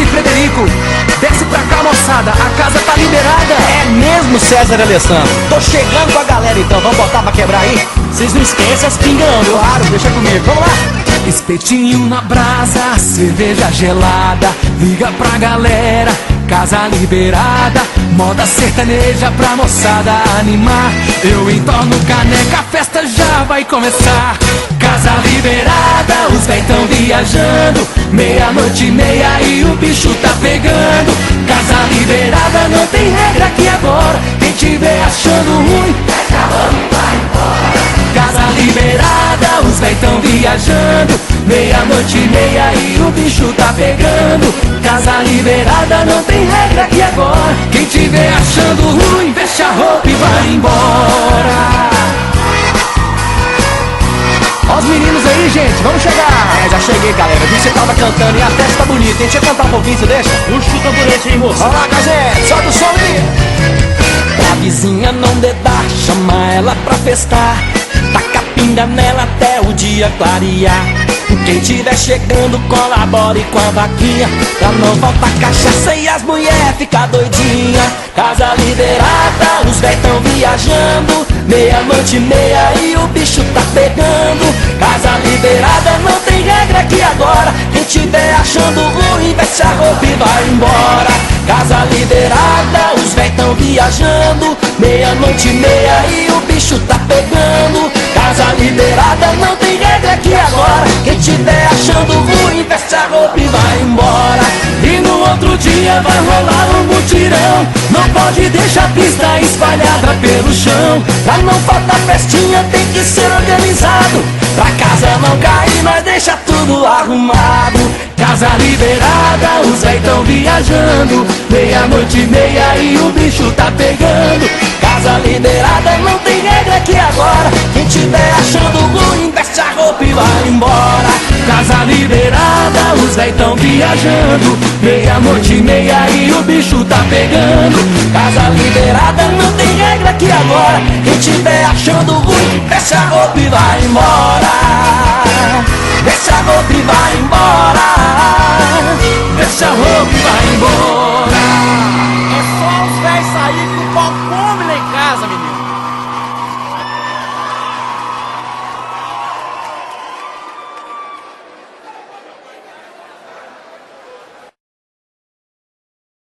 e Frederico. Desce pra cá, moçada, a casa tá liberada. É mesmo, César e Alessandro. Tô chegando com a galera, então vamos botar pra quebrar aí? Vocês não esquecem as pingas, claro, deixa comigo, vamos lá. Espetinho na brasa, cerveja gelada, liga pra galera, casa liberada, moda sertaneja pra moçada animar. Eu entorno caneca, a festa já vai começar. Casa liberada, os véi tão viajando, meia-noite e meia e o bicho tá pegando. Casa liberada, não tem regra aqui agora, quem tiver achando ruim, fecha a mão e vai embora. Casa liberada, os véi tão viajando, meia-noite e meia e o bicho tá pegando. Casa liberada, não tem regra aqui agora, quem tiver achando ruim, fecha a roupa e vai embora. Ó os meninos aí, gente, vamos chegar. Já cheguei, galera, vi que você tava cantando e a festa tá bonita, hein? Deixa eu cantar um pouquinho, você deixa? Puxa o tamborete aí, moça. Vamos lá, gente, solta o som aí. Pra vizinha não dedar, chama ela pra festar, taca pinga nela até o dia clarear. Quem tiver chegando colabore com a vaquinha, pra não faltar cachaça e as mulher ficar doidinha. Casa liberada, os véi tão viajando, meia-noite e meia e o bicho tá pegando. Casa liberada, não tem regra aqui agora, quem tiver achando ruim, veste a roupa e vai embora. Casa liberada, os véi tão viajando, meia-noite e meia e o bicho tá pegando. Casa liberada, não tem regra aqui agora, quem tiver achando ruim, veste a roupa e vai embora. E no outro dia vai rolar um mutirão, não pode deixar a pista espalhada pelo chão. Pra não faltar festinha tem que ser organizado, pra casa não cair nós deixa tudo arrumado. Casa liberada, os véi tão viajando, meia-noite e meia e o bicho tá pegando. Casa liberada, não tem regra aqui agora, quem tiver achando ruim, veste a roupa e vai embora. Casa liberada, os véi tão viajando, meia-noite e meia e o bicho tá pegando. Casa liberada, não tem regra aqui agora, quem tiver achando ruim, veste a roupa e vai embora. Veste a roupa e vai embora. Veste a roupa e vai embora.